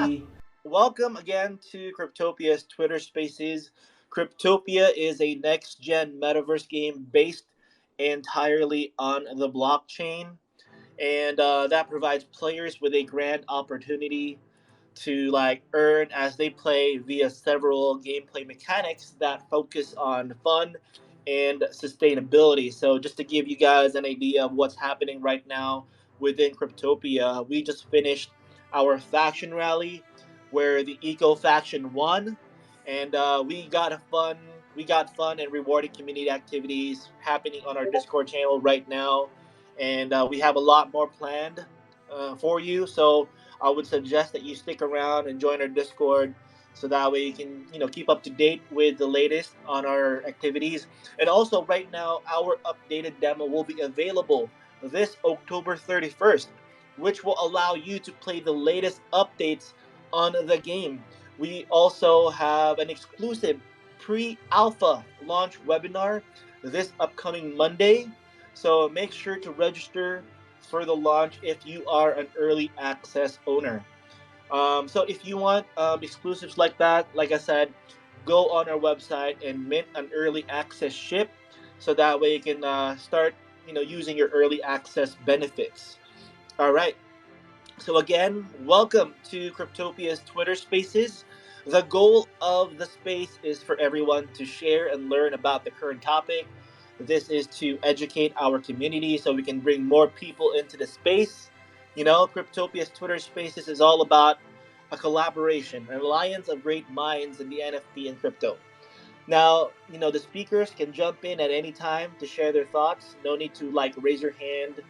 everybody. Welcome again to Cryptopia's Twitter Spaces. Cryptopia is a next gen metaverse game based entirely on the blockchain, and that provides players with a grand opportunity to earn as they play via several gameplay mechanics that focus on fun and sustainability. So just to give you guys an idea of what's happening right now within Cryptopia, we just finished our faction rally where the eco faction won, and we got fun and rewarding community activities happening on our Discord channel right now, and we have a lot more planned for you. So I would suggest that you stick around and join our Discord so that way you can, keep up to date with the latest on our activities. And also right now our updated demo will be available this October 31st, which will allow you to play the latest updates on the game. We also have an exclusive pre-alpha launch webinar this upcoming Monday. So make sure to register for the launch if you are an early access owner. So if you want exclusives like that, like I said, go on our website and mint an early access ship, so that way you can start, using your early access benefits. All right. So again, welcome to Cryptopia's Twitter Spaces. The goal of the space is for everyone to share and learn about the current topic. This is to educate our community so we can bring more people into the space. Cryptopia's Twitter Spaces is all about a collaboration, an alliance of great minds in the NFT and crypto. Now, the speakers can jump in at any time to share their thoughts. No need to raise your hand.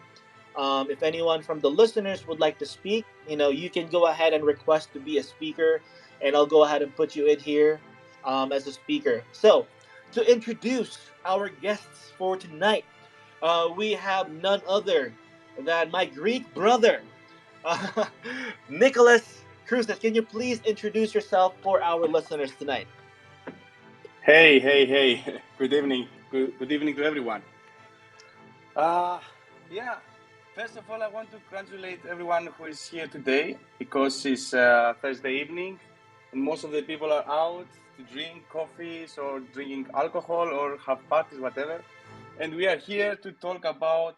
If anyone from the listeners would like to speak, you can go ahead and request to be a speaker, and I'll go ahead and put you in here as a speaker. So, to introduce our guests for tonight, we have none other than my Greek brother, uh, Nicolaos Chrousis. Can you please introduce yourself for our listeners tonight? Hey. Good evening. Good evening to everyone. Yeah. First of all, I want to congratulate everyone who is here today because it's Thursday evening and most of the people are out to drink coffees or drinking alcohol or have parties, whatever. And we are here to talk about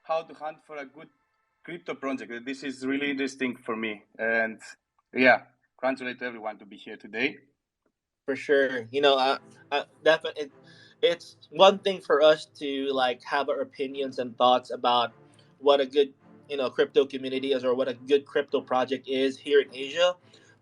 how to hunt for a good crypto project. This is really interesting for me. And yeah, congratulate everyone to be here today. For sure. Definitely, it's one thing for us to have our opinions and thoughts about what a good crypto community is or what a good crypto project is here in Asia,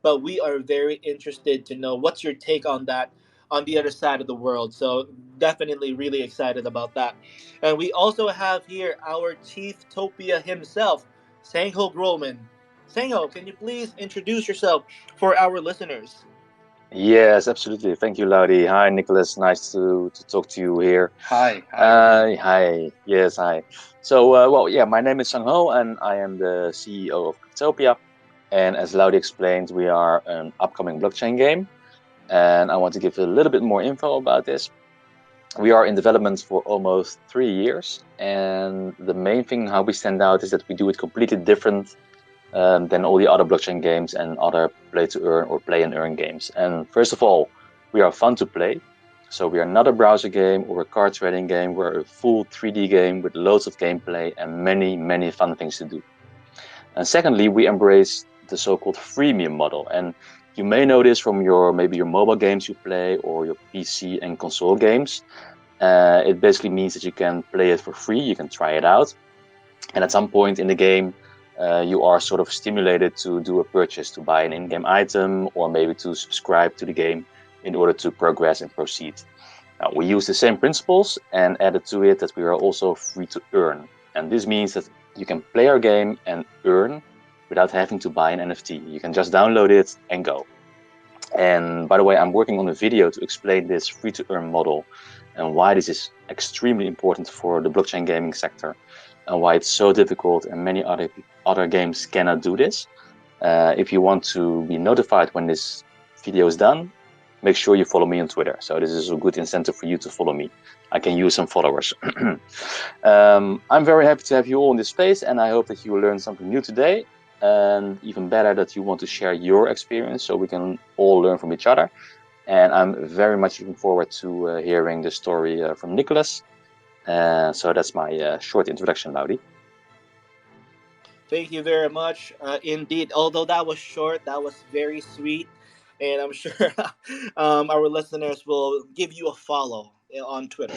but we are very interested to know what's your take on that on the other side of the world. So definitely really excited about that. And we also have here our chief Topia himself, Sangho Grolman. Sangho, can you please introduce yourself for our listeners? Yes, absolutely. Thank you, Laudi. Hi, Nicholas. Nice to talk to you here. Hi. Hi. Yes, hi. So, yeah, my name is Sang Ho, and I am the CEO of Cryptopia. And as Laudi explained, we are an upcoming blockchain game, and I want to give a little bit more info about this. We are in development for almost 3 years, and the main thing how we stand out is that we do it completely different than all the other blockchain games and other play to earn or play and earn games. And first of all, we are fun to play. So we are not a browser game or a card trading game. We're a full 3D game with loads of gameplay and many fun things to do. And secondly, we embrace the so-called freemium model. And you may know this from maybe your mobile games you play or your PC and console games. It basically means that you can play it for free. You can try it out. And at some point in the game, you are sort of stimulated to do a purchase, to buy an in-game item, or maybe to subscribe to the game in order to progress and proceed. Now, we use the same principles and added to it that we are also free to earn. And this means that you can play our game and earn without having to buy an NFT. You can just download it and go. And by the way, I'm working on a video to explain this free to earn model and why this is extremely important for the blockchain gaming sector and why it's so difficult and many other games cannot do this. If you want to be notified when this video is done, make sure you follow me on Twitter. So this is a good incentive for you to follow me. I can use some followers. I'm very happy to have you all in this space, and I hope that you will learn something new today. and even better that you want to share your experience so we can all learn from each other. And I'm very much looking forward to hearing the story from Nicholas. So that's my short introduction, Laudi. Thank you very much. Indeed, although that was short, that was very sweet, and I'm sure our listeners will give you a follow on Twitter.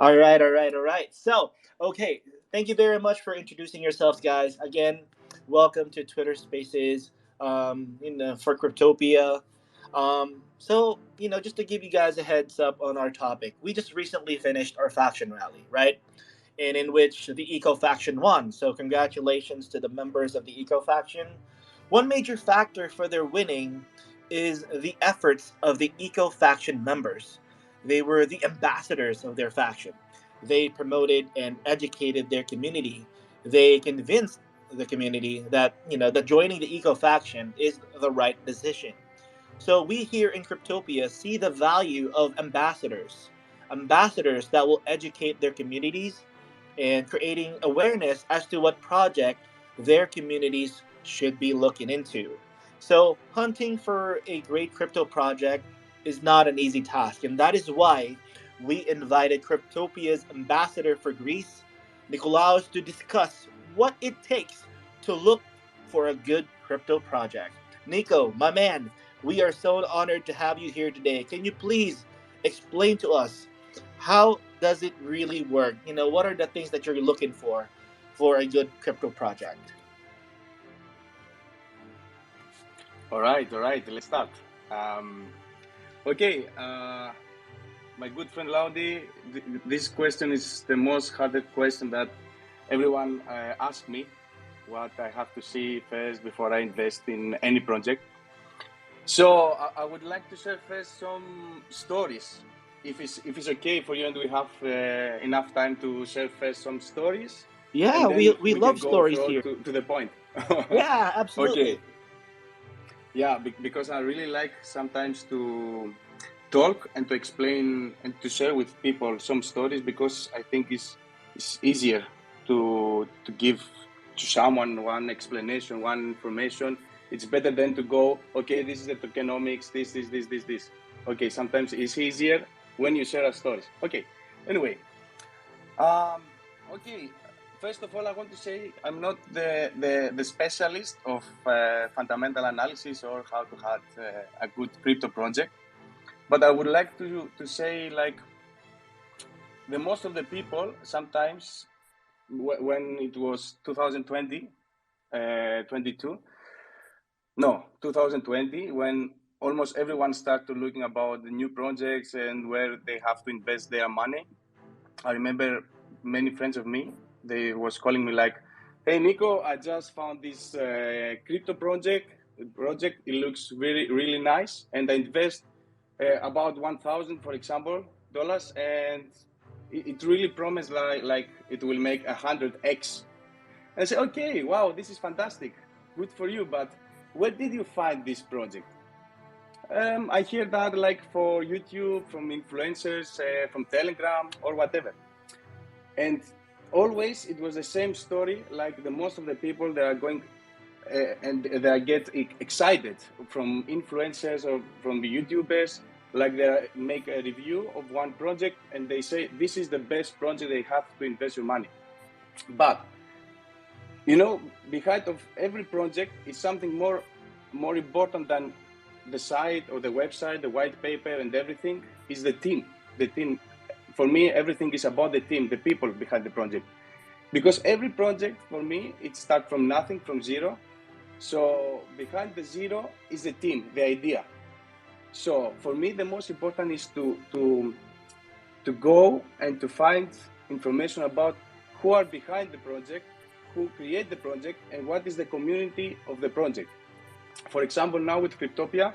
All right, all right, all right. So, okay, thank you very much for introducing yourselves, guys. Again, welcome to Twitter Spaces for Cryptopia. Just to give you guys a heads up on our topic, we just recently finished our faction rally, right? And in which the Eco faction won. So, congratulations to the members of the Eco faction. One major factor for their winning is the efforts of the Eco faction members. They were the ambassadors of their faction. They promoted and educated their community. They convinced the community that that joining the Eco faction is the right decision. So we here in Cryptopia see the value of ambassadors, ambassadors that will educate their communities and creating awareness as to what project their communities should be looking into. So hunting for a great crypto project is not an easy task, and that is why we invited Cryptopia's ambassador for Greece, Nicolaos, to discuss what it takes to look for a good crypto project. Nico, my man, we are so honored to have you here today. Can you please explain to us how does it really work? What are the things that you're looking for a good crypto project? All right, let's start. Okay, my good friend Laudi, this question is the most hardest question that everyone asks me. What I have to see first before I invest in any project. So I would like to share first some stories, if it's okay for you, and we have enough time to share first some stories, Yeah, and we, then we we can love go stories through here. to the point. Yeah, absolutely. Okay. Yeah, because I really like sometimes to talk and to explain and to share with people some stories, because I think it's easier to give to someone one explanation, one information. It's better than to go, okay, this is the tokenomics, this. Okay, sometimes it's easier when you share stories. Okay, anyway, okay. First of all, I want to say I'm not the specialist of fundamental analysis or how to have a good crypto project, but I would like to say, like, the most of the people sometimes, when it was 2020, 22, no, 2020, when almost everyone started looking about the new projects and where they have to invest their money. I remember many friends of me, they was calling me like, hey Nico, I just found this crypto project. It looks really nice, and I invest about 1,000, for example, dollars, and it really promised like it will make 100x. And I say, okay, wow, this is fantastic, good for you, but where did you find this project? I hear that like for YouTube, from influencers, from Telegram or whatever. And always it was the same story. Like the most of the people, they are going and they get excited from influencers or from the YouTubers. Like they make a review of one project and they say this is the best project, they have to invest your money. But behind of every project is something more important than the site or the website, the white paper and everything, is the team. The team, for me, everything is about the team, the people behind the project. Because every project, for me, it starts from nothing, from zero. So behind the zero is the team, the idea. So for me, the most important is to go and to find information about who are behind the project, who create the project, and what is the community of the project. For example, now with Cryptopia,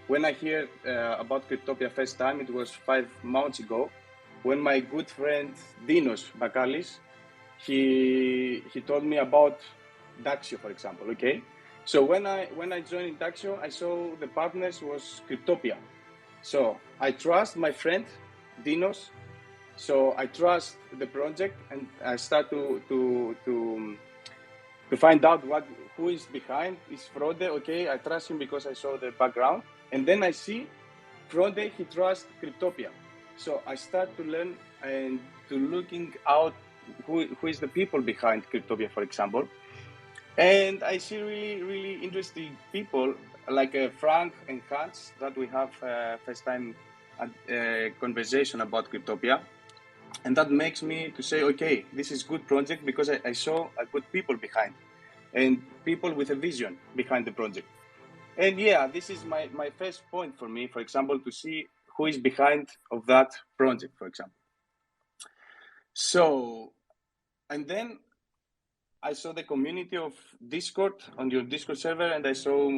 when I hear about Cryptopia first time, it was 5 months ago, when my good friend Dinos Bakalis, he told me about Daxio, for example. Okay, so when I joined Daxio, I saw the partners was Cryptopia. So I trust my friend Dinos. So I trust the project, and I start to find out who is behind. Is Frode okay? I trust him because I saw the background, and then I see Frode, he trusts Cryptopia. So I start to learn and to looking out who is the people behind Cryptopia, for example. And I see really interesting people like Frank and Hans that we have first time conversation about Cryptopia. And that makes me to say, okay, this is good project because I saw a good people behind and people with a vision behind the project. And yeah, this is my first point for me, for example, to see who is behind of that project, for example. So, and then I saw the community of Discord on your Discord server, and I saw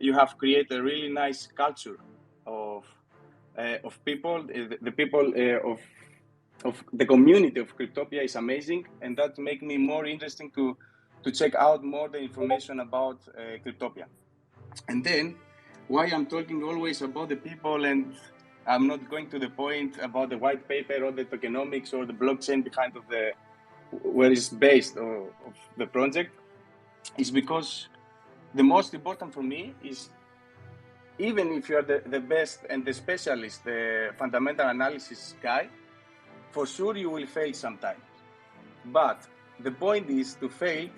you have created a really nice culture of people. The people of the community of Cryptopia is amazing, and that make me more interesting to check out more the information about Cryptopia. And then, why I'm talking always about the people and I'm not going to the point about the white paper or the tokenomics or the blockchain behind of the where it's based of the project, is because the most important for me is even if you are the best and the specialist, the fundamental analysis guy, for sure you will fail sometimes. But the point is to fail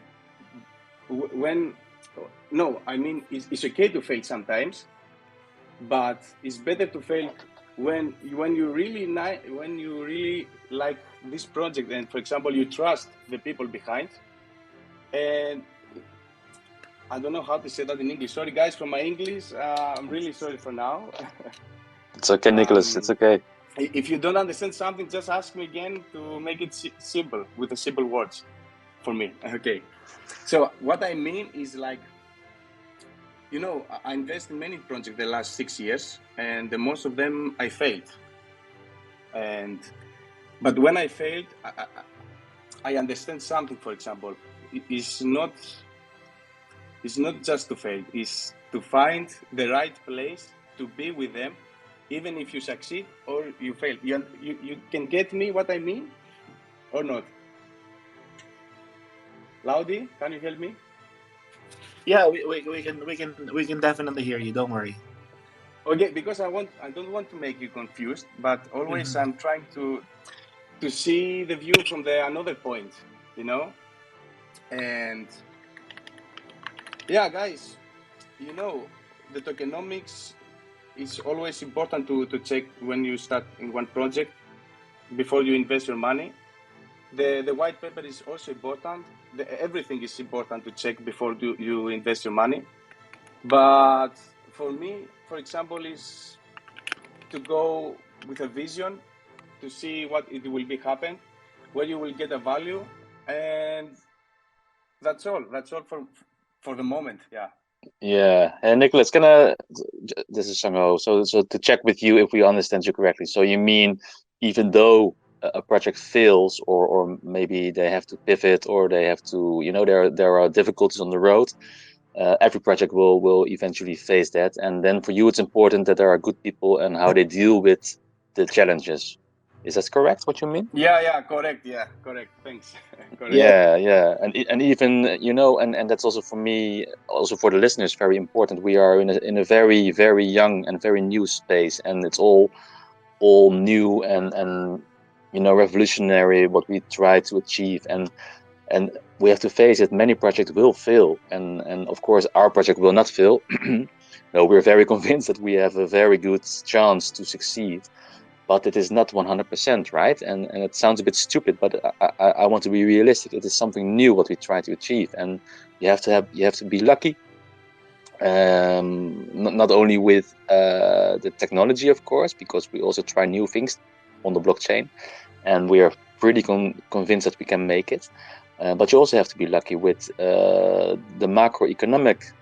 when, no, I mean, it's okay to fail sometimes, but it's better to fail when you really like this project and, for example, you trust the people behind. And I don't know how to say that in English. Sorry, guys, for my English. I'm really sorry for now. It's okay, Nicholas. It's okay. If you don't understand something, just ask me again to make it simple with the simple words for me. Okay. So what I mean is like, you know, I invest in many projects the last 6 years, and the most of them I failed. But when I failed, I understand something. For example, it's not just to fail; it's to find the right place to be with them, even if you succeed or you fail. You can get me what I mean, or not? Laudi, can you help me? Yeah, we can definitely hear you. Don't worry. Okay, because I don't want to make you confused, but always I'm trying to see the view from the another point, you know. And yeah, guys, you know, the tokenomics is always important to check when you start in one project before you invest your money. The white paper is also important. Everything is important to check before you invest your money. But for me, for example, is to go with a vision to see what it will be happen, where you will get a value, and that's all. That's all for the moment. Yeah. Yeah, and Nicholas, this is Sangho. So to check with you if we understand you correctly. So you mean even though a project fails, or maybe they have to pivot, or they have to, there are difficulties on the road. Every project will eventually face that, and then for you, it's important that there are good people and how they deal with the challenges. Is that correct? What you mean? Yeah, correct. Yeah, correct. Thanks. Correct. Yeah, and even and that's also for me, also for the listeners, very important. We are in a very very young and very new space, and it's all new and revolutionary what we try to achieve, and we have to face it. Many projects will fail, and of course our project will not fail. No, we're very convinced that we have a very good chance to succeed, but it is not 100%, right? And it sounds a bit stupid, but I want to be realistic. It is something new what we try to achieve, and you have to be lucky. Not only with the technology, of course, because we also try new things on the blockchain, and we are pretty convinced that we can make it. But you also have to be lucky with the macroeconomic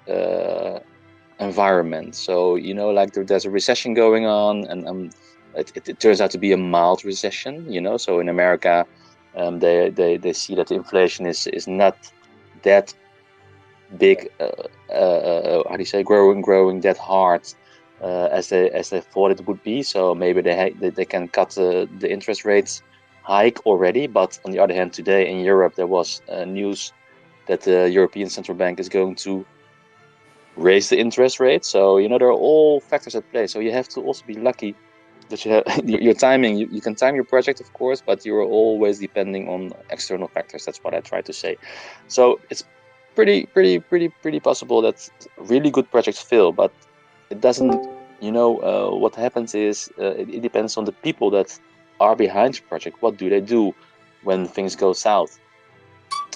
environment. So like there's a recession going on, and it turns out to be a mild recession. So in America, they see that the inflation is not that big. How do you say, growing that hard as they thought it would be. So maybe they can cut the interest rates hike already. But on the other hand, today in Europe there was news that the European Central Bank is going to raise the interest rate. So, there are all factors at play. So you have to also be lucky that you have your timing. You can time your project, of course, but you're always depending on external factors. That's what I try to say. So it's pretty possible that really good projects fail, but it doesn't, what happens is it depends on the people that are behind the project. What do they do when things go south?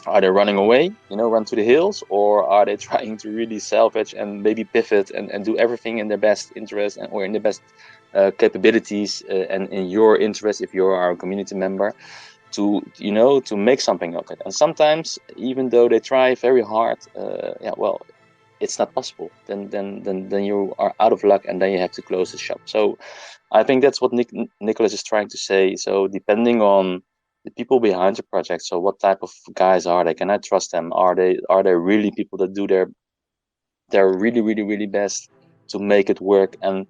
Are they running away, run to the hills, or are they trying to really salvage and maybe pivot and do everything in their best interest or in their best capabilities and in your interest if you're our community member to make something of it? And sometimes, even though they try very hard, well, it's not possible. Then you are out of luck, and then you have to close the shop. So I think that's what Nicholas is trying to say. So depending on the people behind the project, so what type of guys are they? Can I trust them? Are they really people that do their really best to make it work? And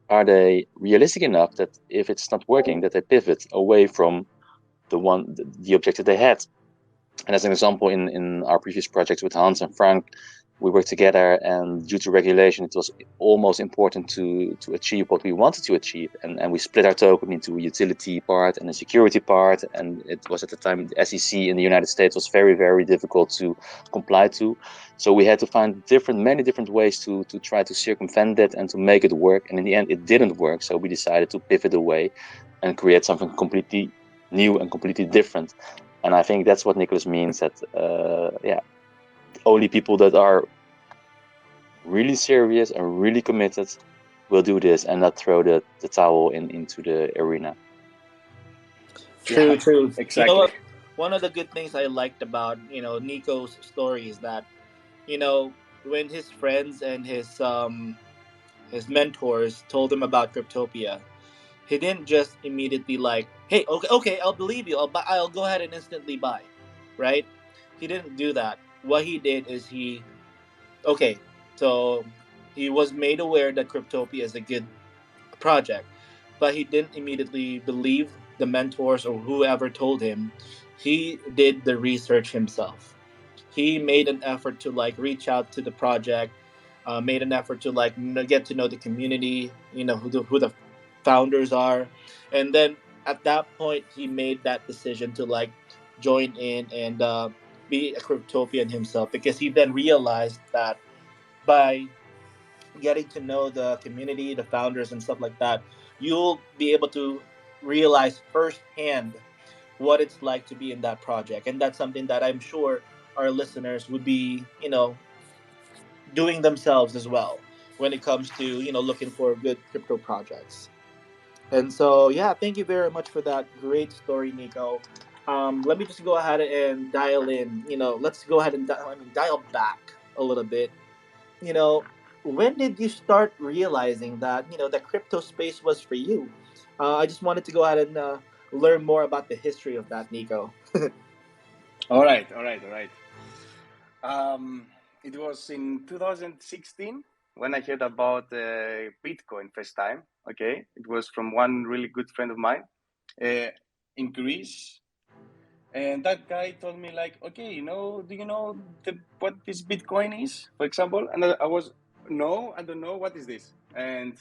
are they realistic enough that if it's not working, that they pivot away from the objective they had? And as an example, in our previous projects with Hans and Frank, we worked together, and due to regulation, it was almost important to achieve what we wanted to achieve. And we split our token into a utility part and a security part. And it was at the time the SEC in the United States was very difficult to comply to. So we had to find many different ways to try to circumvent it and to make it work. And in the end, it didn't work. So we decided to pivot away and create something completely new and completely different. And I think that's what Nicholas means, that only people that are really serious and really committed will do this and not throw the towel into the arena. True, Yeah, true. You know exactly. what? One of the good things I liked about Nico's story is that you know when his friends and his mentors told him about Cryptopia, he didn't just immediately like, hey, okay, I'll believe you. I'll go ahead and instantly buy, right? He didn't do that. What he did is okay, so he was made aware that Cryptopia is a good project, but he didn't immediately believe the mentors or whoever told him. He did the research himself. He made an effort to like reach out to the project, made an effort to like get to know the community, who the founders are, and then at that point he made that decision to like join in and be a cryptopian himself, because he then realized that by getting to know the community, the founders, and stuff like that, you'll be able to realize firsthand what it's like to be in that project. And that's something that I'm sure our listeners would be, doing themselves as well when it comes to, looking for good crypto projects. And so, yeah, thank you very much for that great story, Nico. Let me just go ahead and dial in. Let's go ahead and dial back a little bit. you know, when did you start realizing that the crypto space was for you? I just wanted to go ahead and learn more about the history of that, Nico. All right. It was in 2016 when I heard about Bitcoin first time. Okay, it was from one really good friend of mine uh, in Greece, and that guy told me like, okay, do you know what this Bitcoin is, for example? And I was, no, I don't know what is this. And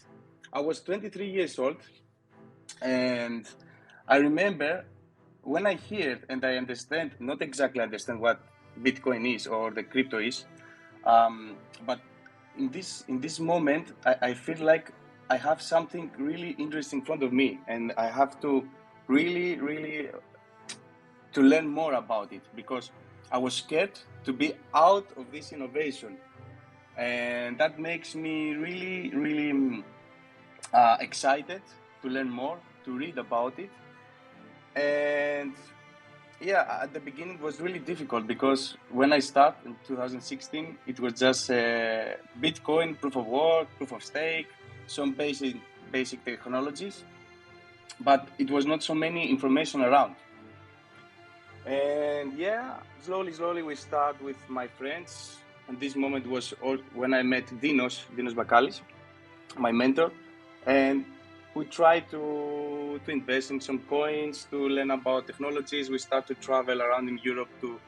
I was 23 years old, and I remember when I hear and I understand, not exactly understand what Bitcoin is or the crypto is, but in this moment, I feel like I have something really interesting in front of me, and I have to really to learn more about it, because I was scared to be out of this innovation, and that makes me really excited to learn more, to read about it. And yeah, at the beginning it was really difficult, because when I started in 2016, it was just Bitcoin, proof of work, proof of stake, some basic technologies, but it was not so many information around. And yeah, slowly we start with my friends. And this moment was when I met Dinos Bakalis, my mentor, and we try to invest in some coins, to learn about technologies. We start to travel around in Europe to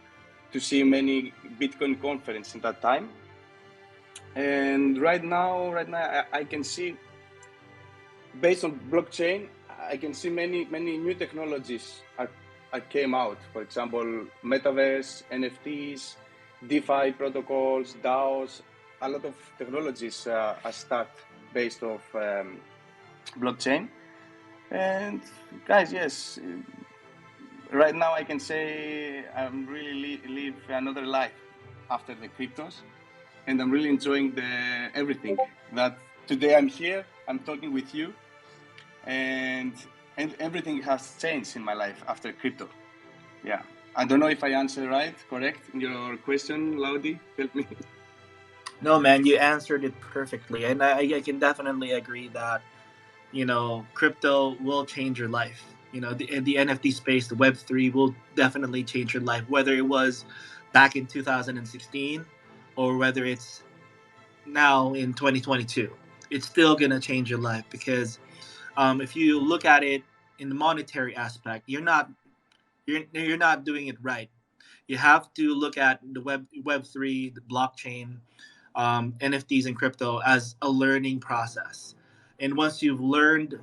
to see many Bitcoin conference in that time. And right now I can see, based on blockchain, I can see many new technologies are came out. For example, metaverse, NFTs, DeFi protocols, DAOs. A lot of technologies are start based off blockchain. And guys, yes, right now I can say I'm really live another life after the cryptos, and I'm really enjoying the everything. That today I'm here, I'm talking with you, and everything has changed in my life after crypto. Yeah, I don't know if I answered correct in your question, Laudi. Help me. No, man, you answered it perfectly, and I can definitely agree that crypto will change your life. The NFT space, the Web3 will definitely change your life, whether it was back in 2016 or whether it's now in 2022. It's still gonna change your life because if you look at it in the monetary aspect, you're not doing it right. You have to look at the Web3, the blockchain, NFTs and crypto as a learning process. And once you've learned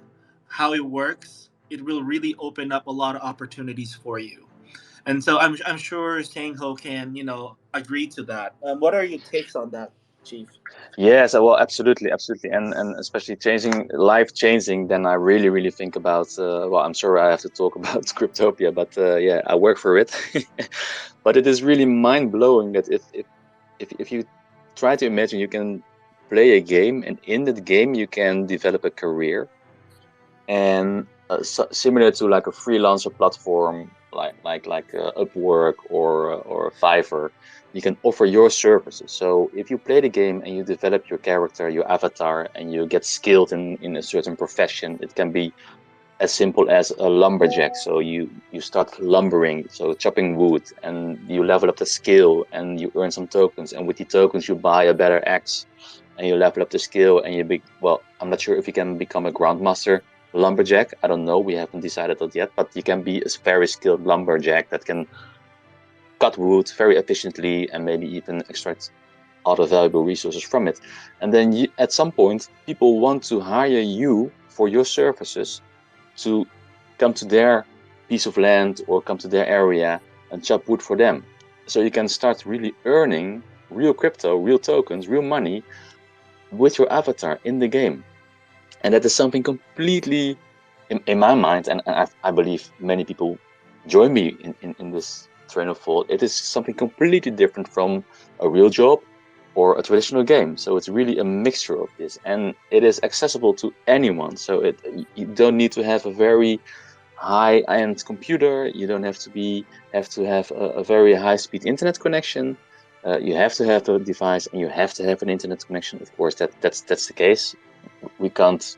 how it works, it will really open up a lot of opportunities for you. And so I'm sure Sang Ho can agree to that. What are your takes on that, Chief? Yes, well, absolutely, absolutely, and especially changing, life changing. Then I really think about. Well, I'm sure I have to talk about Cryptopia, but yeah, I work for it. But it is really mind blowing that if you try to imagine, you can play a game, and in that game you can develop a career, and similar to like a freelancer platform like Upwork or Fiverr, you can offer your services. So if you play the game and you develop your character, your avatar, and you get skilled in a certain profession, it can be as simple as a lumberjack. So you start lumbering, so chopping wood, and you level up the skill and you earn some tokens, and with the tokens you buy a better axe, and you level up the skill, and well, I'm not sure if you can become a grandmaster lumberjack. I don't know, we haven't decided that yet, but you can be a very skilled lumberjack that can cut wood very efficiently and maybe even extract other valuable resources from it. And then at some point people want to hire you for your services to come to their piece of land or come to their area and chop wood for them. So you can start really earning real crypto, real tokens, real money with your avatar in the game. And that is something completely, in my mind, and I believe many people join me in this train of thought, it is something completely different from a real job or a traditional game. So it's really a mixture of this, and it is accessible to anyone. So you don't need to have a very high-end computer. You don't have to have a very high-speed internet connection. You have to have a device, and you have to have an internet connection. Of course, that's the case. We can't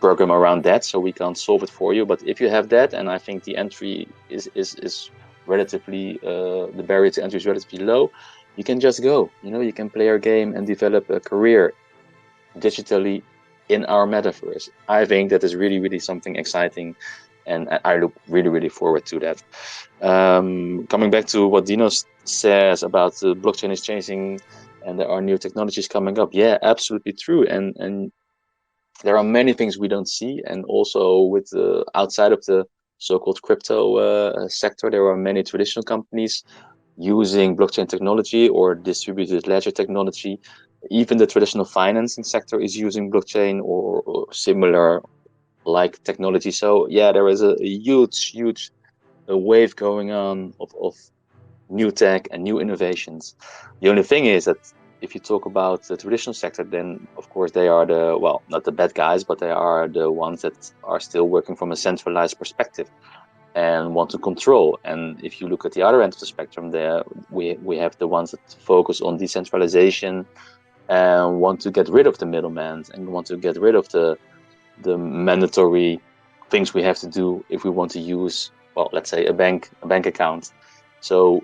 program around that, so we can't solve it for you. But if you have that, and I think the entry is relatively the barrier to entry is relatively low, you can just go. You can play our game and develop a career digitally in our metaverse. I think that is really something exciting, and I look really forward to that. Coming back to what Dino says about the blockchain is changing and there are new technologies coming up. Yeah, absolutely true. And there are many things we don't see, and also with outside of the so-called crypto sector, there are many traditional companies using blockchain technology or distributed ledger technology. Even the traditional financing sector is using blockchain or similar like technology. So yeah, there is a huge wave going on of new tech and new innovations. The only thing is that if you talk about the traditional sector, then of course they are well, not the bad guys, but they are the ones that are still working from a centralized perspective and want to control. And if you look at the other end of the spectrum, there we have the ones that focus on decentralization and want to get rid of the middlemen and want to get rid of the mandatory things we have to do if we want to use, well, let's say a bank account. So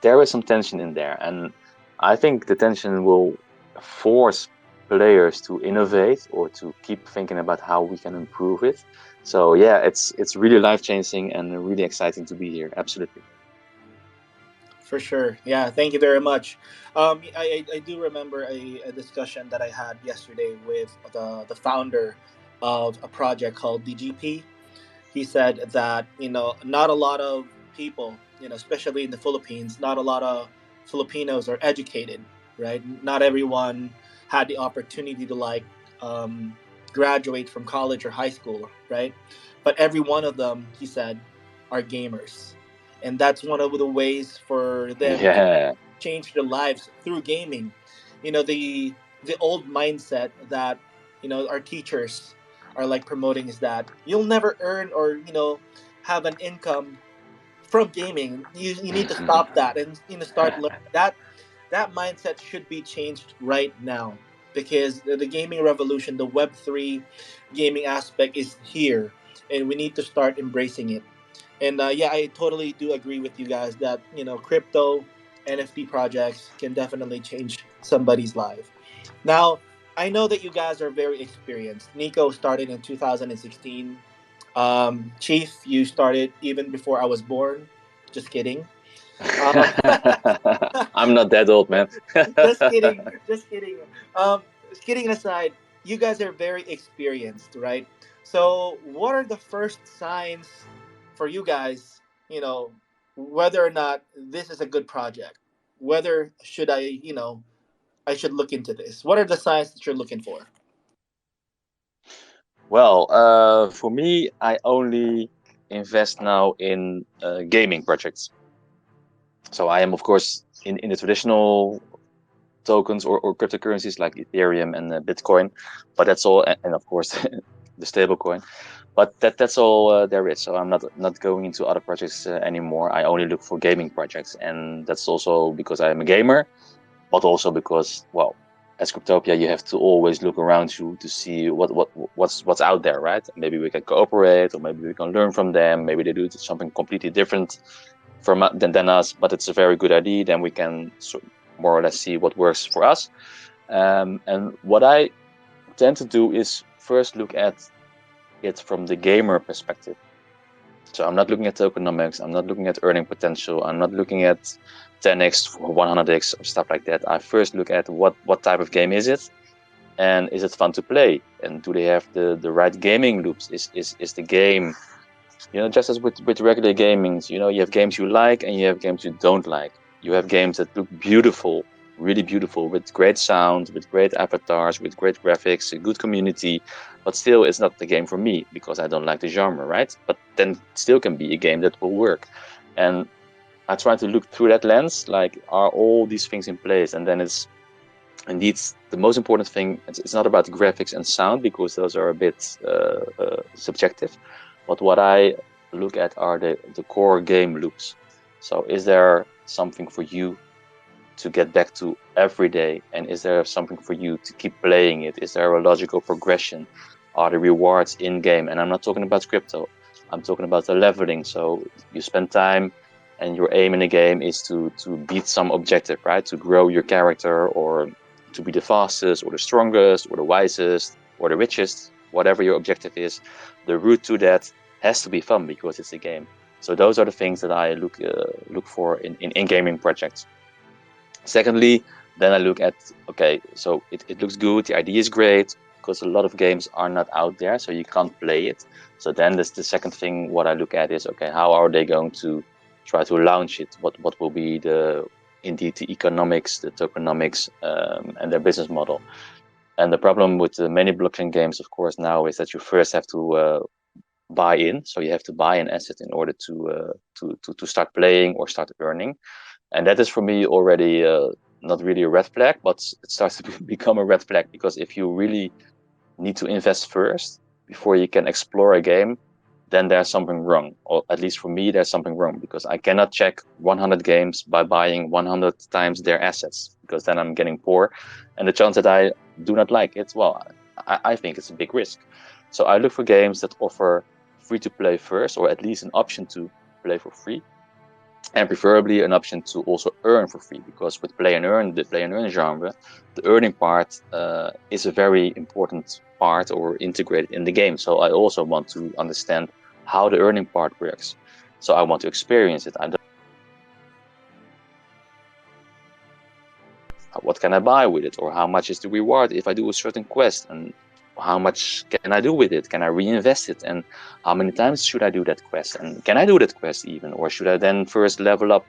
there is some tension in there, and I think the tension will force players to innovate or to keep thinking about how we can improve it. So yeah, it's really life changing and really exciting to be here. Absolutely. For sure. Yeah, thank you very much. I do remember a discussion that I had yesterday with the founder of a project called DGP. He said that, not a lot of people, especially in the Philippines, not a lot of Filipinos are educated, right? Not everyone had the opportunity to um, graduate from college or high school, right? But every one of them, he said, are gamers, and that's one of the ways for them to Yeah. change their lives through gaming. The old mindset that our teachers are like promoting is that you'll never earn or have an income from gaming. You need to stop that and start learning that mindset should be changed right now, because the gaming revolution, the Web3 gaming aspect is here, and we need to start embracing it. And yeah, I totally do agree with you guys that crypto NFT projects can definitely change somebody's life. Now, I know that you guys are very experienced. Nico started in 2016. Chief, you started even before I was born. Just kidding. Um, I'm not that old, man. just kidding. Just kidding. Um, kidding aside, you guys are very experienced, right? So, what are the first signs for you guys? Whether or not this is a good project, whether should I should look into this. What are the signs that you're looking for? Well, for me, I only invest now in gaming projects. So I am, of course, in the traditional tokens or cryptocurrencies like Ethereum and Bitcoin, but that's all, and of course the stable coin. But that's all there is. So I'm not going into other projects anymore. I only look for gaming projects, and that's also because I am a gamer, but also because, well, as Cryptopia, you have to always look around you to see what's out there, right? Maybe we can cooperate, or maybe we can learn from them. Maybe they do something completely different than us, but it's a very good idea. Then we can more or less see what works for us. And what I tend to do is first look at it from the gamer perspective. So I'm not looking at tokenomics. I'm not looking at earning potential. I'm not looking at 10x for 100x or stuff like that. I first look at what type of game is it, and is it fun to play, and do they have the right gaming loops? Is the game, just as with regular gamings, you have games you like and you have games you don't like. You have games that look beautiful, really beautiful, with great sound, with great avatars, with great graphics, a good community, but still it's not the game for me because I don't like the genre, right? But then it still can be a game that will work. And I try to look through that lens, like, are all these things in place? And then it's indeed the most important thing. It's not about graphics and sound because those are a bit subjective, but what I look at are the core game loops. So is there something for you to get back to every day, and is there something for you to keep playing it? Is there a logical progression? Are the rewards in game? And I'm not talking about crypto, I'm talking about the leveling. So you spend time and your aim in the game is to beat some objective, right? To grow your character, or to be the fastest or the strongest or the wisest or the richest, whatever your objective is. The route to that has to be fun because it's a game. So those are the things that I look for in gaming projects. Secondly, then I look at, okay, so it looks good, the idea is great, because a lot of games are not out there, so you can't play it. So then the second thing what I look at is, okay, how are they going to try to launch it? What will be indeed the economics, the tokenomics, and their business model? And the problem with many blockchain games, of course, now is that you first have to buy in. So you have to buy an asset in order to start playing or start earning. And that is for me already not really a red flag, but it starts to become a red flag, because if you really need to invest first before you can explore a game, then there's something wrong. Or at least for me, there's something wrong, because I cannot check 100 games by buying 100 times their assets, because then I'm getting poor. And the chance that I do not like it, well, I think it's a big risk. So I look for games that offer free to play first, or at least an option to play for free, and preferably an option to also earn for free, because with the play and earn genre, the earning part is a very important part or integrated in the game. So I also want to understand how the earning part works. So I want to experience it. I don't what can I buy with it, or how much is the reward if I do a certain quest, and how much can I do with it? Can I reinvest it, and how many times should I do that quest, and can I do that quest even, or should I then first level up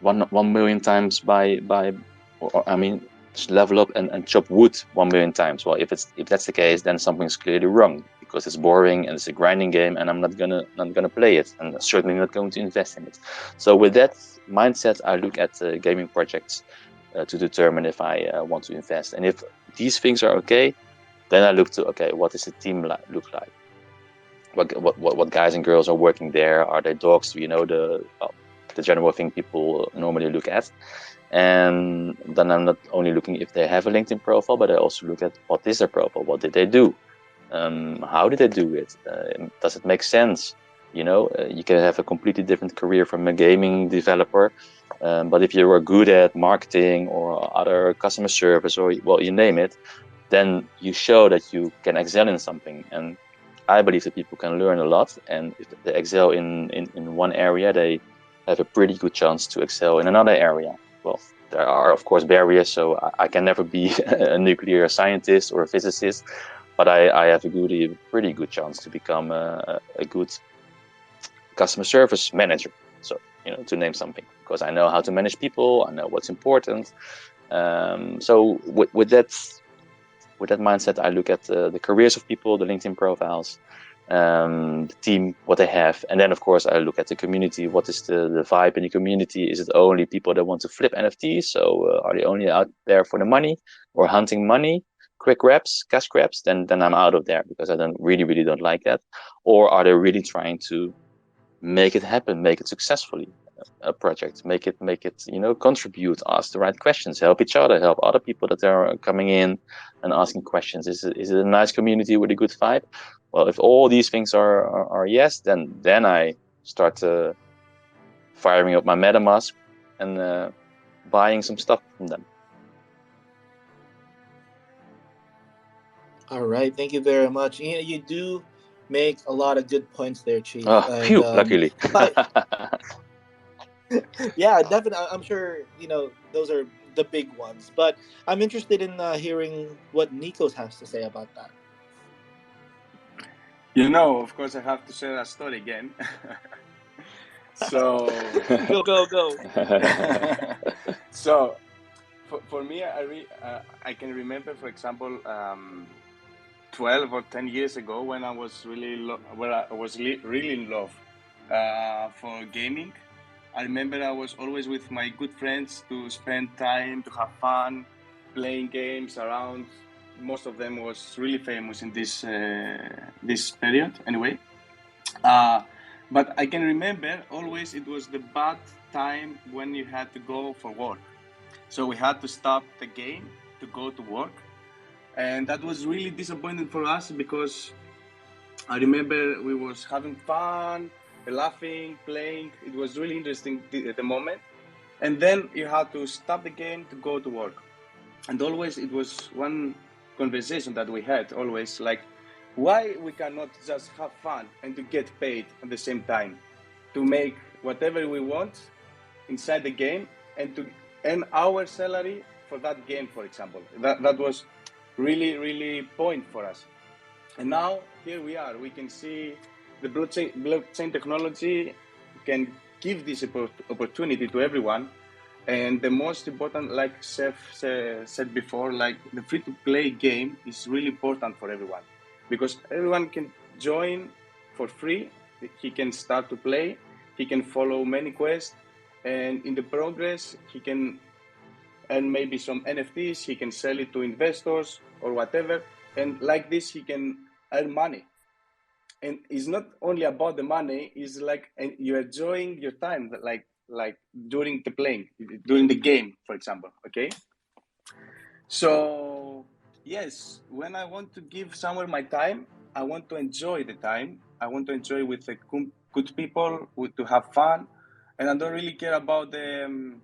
1 million times or I mean, level up and chop wood 1 million times? Well, if that's the case, then something's clearly wrong, because it's boring and it's a grinding game, and I'm not gonna play it, and certainly not going to invest in it. So with that mindset, I look at gaming projects to determine if I want to invest, and if these things are okay, then I look to, okay, what does the team look like? What guys and girls are working there? Are they dogs? The general thing people normally look at. And then I'm not only looking if they have a LinkedIn profile, but I also look at what is their profile, what did they do, how did they do it, does it make sense? You can have a completely different career from a gaming developer, but if you are good at marketing or other customer service, or, well, you name it, then you show that you can excel in something. And I believe that people can learn a lot, and if they excel in one area, they have a pretty good chance to excel in another area. Well, there are, of course, barriers, so I can never be a nuclear scientist or a physicist, but I have a pretty good chance to become a good customer service manager. So, to name something, because I know how to manage people, I know what's important. So with that mindset, I look at the careers of people, the LinkedIn profiles, the team, what they have, and then of course I look at the community. What is the vibe in the community? Is it only people that want to flip NFTs? So are they only out there for the money, or hunting money, quick grabs, cash grabs? Then I'm out of there, because I don't really don't like that. Or are they really trying to make it happen, make it successfully, a project, make it contribute, ask the right questions, help each other, help other people that are coming in and asking questions? Is it a nice community with a good vibe? Well, if all these things are yes, then I start firing up my MetaMask and buying some stuff from them. All right, thank you very much. You do make a lot of good points there, Chief. Oh, And phew, luckily. yeah, definitely. I'm sure those are the big ones. But I'm interested in hearing what Nikos has to say about that. Of course, I have to share a story again. So, Go. so for me, I can remember, for example, 12 or 10 years ago, when I was really in love for gaming. I remember I was always with my good friends to spend time, to have fun, playing games around. Most of them was really famous in this period, anyway. But I can remember always it was the bad time when you had to go for work. So we had to stop the game to go to work. And that was really disappointing for us, because I remember we was having fun, laughing, playing. It was really interesting at the moment. And then you had to stop the game to go to work. And always it was one conversation that we had, always like, why we cannot just have fun and to get paid at the same time, to make whatever we want inside the game and to earn our salary for that game, for example. That was really point for us. And now here we are. We can see the blockchain technology can give this opportunity to everyone. And the most important, like Seth said before, like the free-to-play game is really important for everyone, because everyone can join for free. He can start to play. He can follow many quests, and in the progress, he can earn maybe some NFTs. He can sell it to investors or whatever, and like this, he can earn money. And it's not only about the money. It's like you're enjoying your time, like during the playing, during the game, for example. Okay. So yes, when I want to give someone my time, I want to enjoy the time. I want to enjoy with the good people, to have fun, and I don't really care about the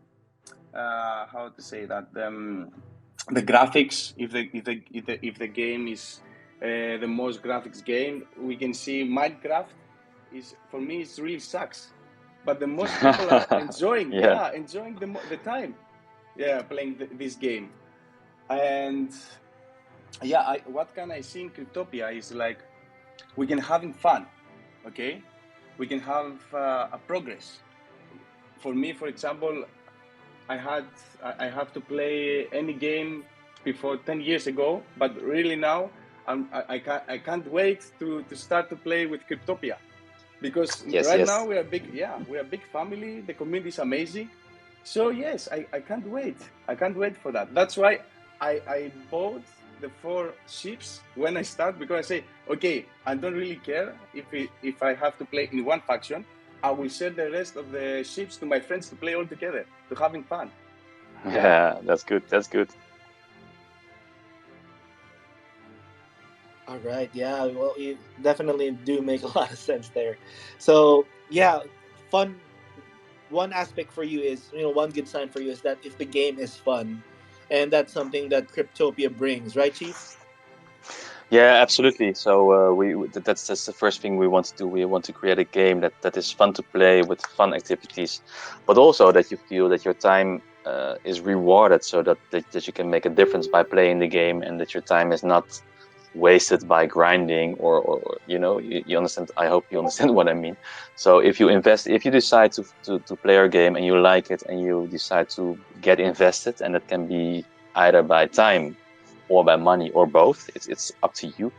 how to say that, the graphics. If the game is the most graphics game, we can see Minecraft is, for me, it really sucks. But the most people are enjoying, enjoying the time. playing this game. And yeah, what can I see in Cryptopia is like we can having fun, okay? We can have a progress. For me, for example, I have to play any game before 10 years ago, but really now I can't wait to start to play with Cryptopia, because Yes, right now yes. we are a big family. The community is amazing. So yes, I can't wait. I can't wait for that. That's why I bought the 4 ships when I start, because I say, okay, I don't really care if I have to play in one faction. I will share the rest of the ships to my friends to play all together, to having fun. Yeah. Yeah, that's good. That's good. All right. Yeah. Well, you definitely do make a lot of sense there. So yeah, fun. One aspect for you is, one good sign for you is that if the game is fun, and that's something that Cryptopia brings, right, Chief? Yeah, absolutely. So that's the first thing we want to do. We want to create a game that is fun to play with fun activities, but also that you feel that your time is rewarded, so that you can make a difference by playing the game, and that your time is not wasted by grinding or you understand. I hope you understand what I mean. So if you decide to play our game and you like it and you decide to get invested, and that can be either by time or by money or both, it's up to you.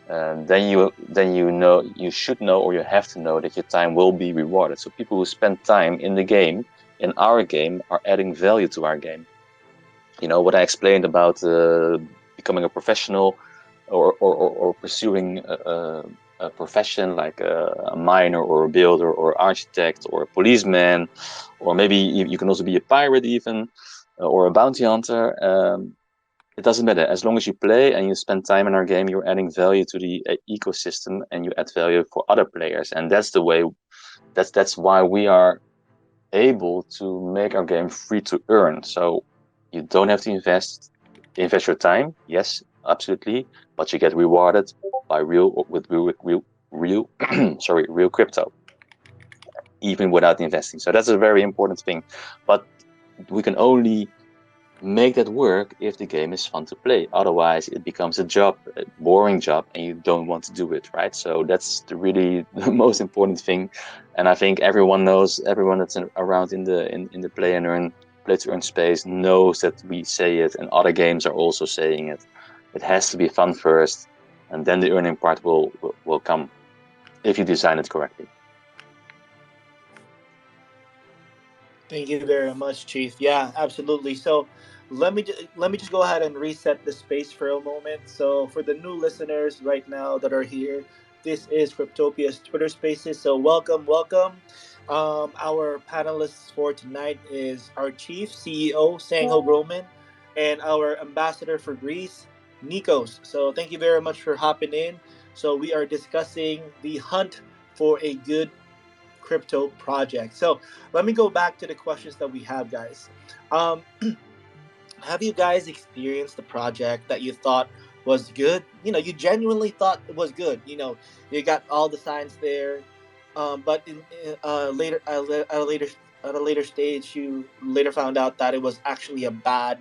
Then you should know, or you have to know, that your time will be rewarded. So people who spend time in the game, in our game, are adding value to our game. What I explained about becoming a professional, or pursuing a profession like a miner or a builder or architect or a policeman, or maybe you can also be a pirate even, or a bounty hunter. It doesn't matter. As long as you play and you spend time in our game, you're adding value to the ecosystem, and you add value for other players. And that's the way. That's why we are able to make our game free to earn. So you don't have to invest your time. Yes, absolutely, but you get rewarded by real sorry, real crypto, even without investing. So that's a very important thing. But we can only make that work if the game is fun to play. Otherwise, it becomes a job, a boring job, and you don't want to do it, right? So that's really the most important thing. And I think everyone knows, everyone that's around in the play to earn space knows that we say it, and other games are also saying it. It has to be fun first, and then the earning part will come if you design it correctly. Thank you very much, Chief. Yeah, absolutely. So let me just go ahead and reset the space for a moment. So for the new listeners right now that are here, this is Cryptopia's Twitter Spaces. So welcome, welcome. Our panelists for tonight is our Chief CEO Sangho Groman, and our ambassador for Greece, Nikos. So thank you very much for hopping in. So we are discussing the hunt for a good crypto project. So let me go back to the questions that we have, guys. Um, have you guys experienced the project that you thought was good? You genuinely thought it was good. You got all the signs there, but later at a later stage, you later found out that it was actually a bad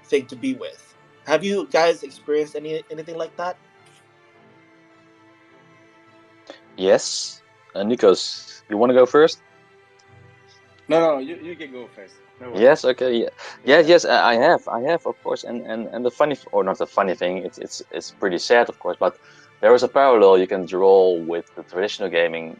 thing to be with. Have you guys experienced anything like that? Yes, Nikos, you want to go first? No, you can go first. No worries. Yes, okay, yeah, Yeah, yes, yeah. yes, I have, of course, and the funny, or not the funny thing, it's pretty sad, of course, but there is a parallel you can draw with the traditional gaming,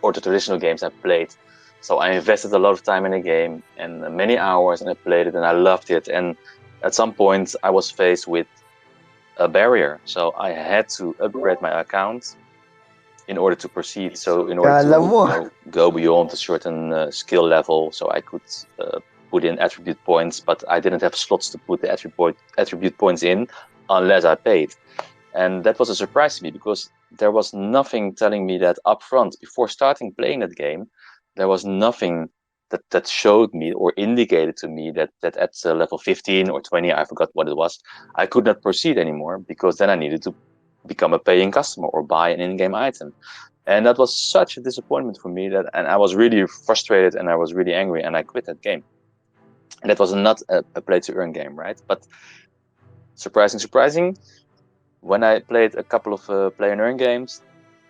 or the traditional games I played. So I invested a lot of time in a game and many hours, and I played it, and I loved it. And at some point, I was faced with a barrier, so I had to upgrade my account in order to proceed. So in order Kala to mo. go beyond a certain skill level, so I could put in attribute points, but I didn't have slots to put the attribute points in unless I paid. And that was a surprise to me, because there was nothing telling me that upfront before starting playing that game. There was nothing that showed me or indicated to me that at level 15 or 20, I forgot what it was, I could not proceed anymore, because then I needed to become a paying customer or buy an in-game item. And that was such a disappointment for me, and I was really frustrated, and I was really angry, and I quit that game. And that was not a play to earn game, right? But surprising, when I played a couple of play and earn games,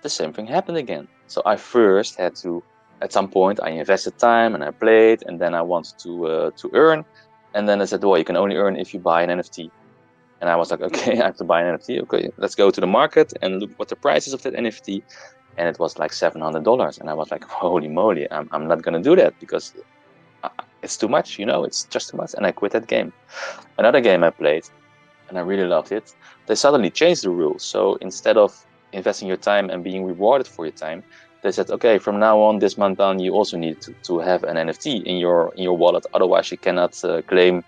the same thing happened again. So I first had to, at some point, I invested time and I played, and then I wanted to earn, and then I said, well, you can only earn if you buy an NFT. And I was like, okay, I have to buy an NFT. Okay, let's go to the market and look what the price is of that NFT. And it was like $700. And I was like, holy moly, I'm not going to do that because it's too much, it's just too much. And I quit that game. Another game I played, and I really loved it, they suddenly changed the rules. So instead of investing your time and being rewarded for your time, they said, okay, from now on, this month on, you also need to have an NFT in your wallet. Otherwise, you cannot claim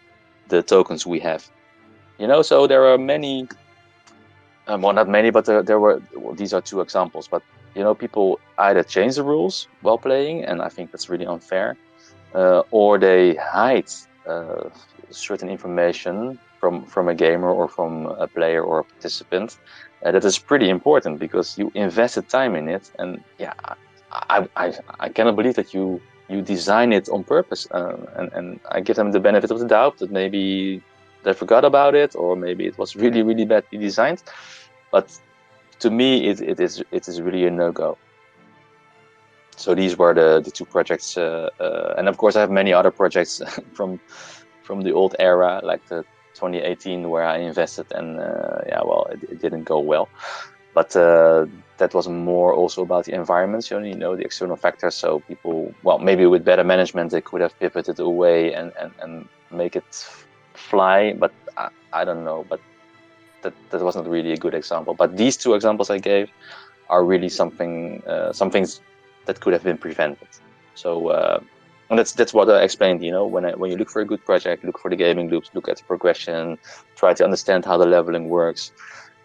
the tokens we have. So there are many, well, not many, but there were, well, these are two examples. But people either change the rules while playing, and I think that's really unfair, or they hide certain information from a gamer or from a player or a participant. That is pretty important because you invested time in it, and yeah, I cannot believe that you design it on purpose, and I give them the benefit of the doubt that maybe they forgot about it, or maybe it was really really badly designed. But to me, it is really a no-go. So these were the two projects, and of course I have many other projects from the old era, like the 2018, where I invested, and yeah, well, it didn't go well. But that was more also about the environment, the external factors. So people, well, maybe with better management, they could have pivoted away and make it fly. But I don't know. But that wasn't really a good example. But these two examples I gave are really some things that could have been prevented. So and that's what I explained. When you look for a good project, look for the gaming loops, look at the progression, try to understand how the leveling works.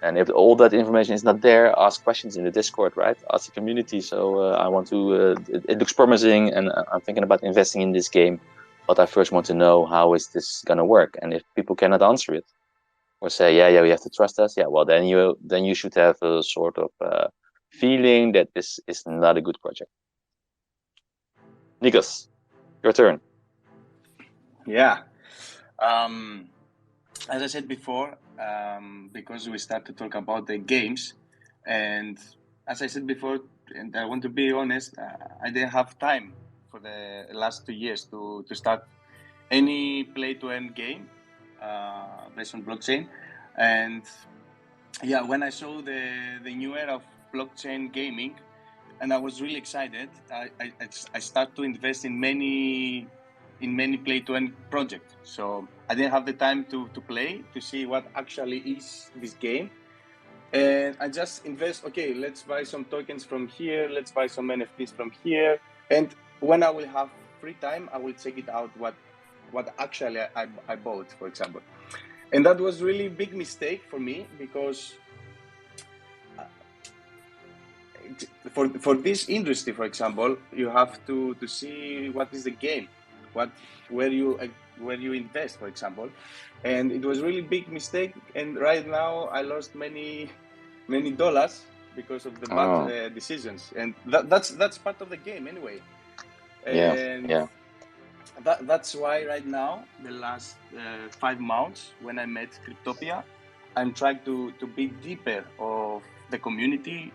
And if all that information is not there, ask questions in the Discord, right? Ask the community. So I want to. It looks promising, and I'm thinking about investing in this game. But I first want to know how is this gonna work, and if people cannot answer it or say, yeah, you have to trust us, yeah, well then you should have a sort of feeling that this is not a good project. Nikos, your turn. Yeah. Um, as I said before, because we start to talk about the games, and as I said before, and I want to be honest, I didn't have time for the last 2 years to start any play-to-earn game based on blockchain. And yeah, when I saw the new era of blockchain gaming, and I was really excited, I started to invest in many play to earn projects. So I didn't have the time to play to see what actually is this game, and I just invest. Okay, let's buy some tokens from here. Let's buy some NFTs from here, and when I will have free time, I will check it out. What actually I bought, for example, and that was really big mistake for me because for this industry, for example, you have to see what is the game, where you invest, for example, and it was really big mistake. And right now, I lost many dollars because of the bad Oh, decisions, and that's part of the game anyway. yeah, And yeah. that's why right now, the last 5 months, when I met Cryptopia, I'm trying to be deeper of the community.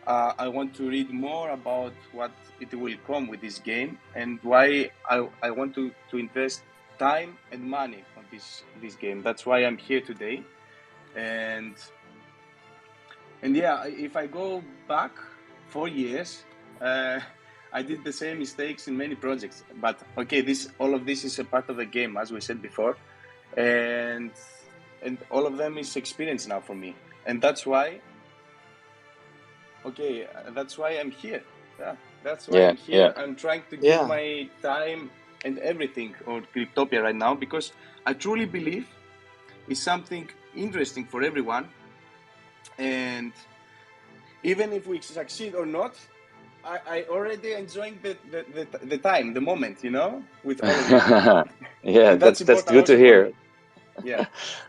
I want to read more about what it will come with this game and why I want to invest time and money on this game. That's why I'm here today. And yeah, if I go back 4 years, uh, I did the same mistakes in many projects. But okay, all of this is a part of the game, as we said before, and all of them is experience now for me, and that's why. Okay, that's why I'm here. Yeah, that's why Yeah, I'm yeah. here. I'm trying to give Yeah. my time and everything on Cryptopia right now because I truly believe it's something interesting for everyone. And even if we succeed or not, I already enjoying the time, the moment, with all of you. Yeah, And that's that's important good to also for hear. me. Yeah.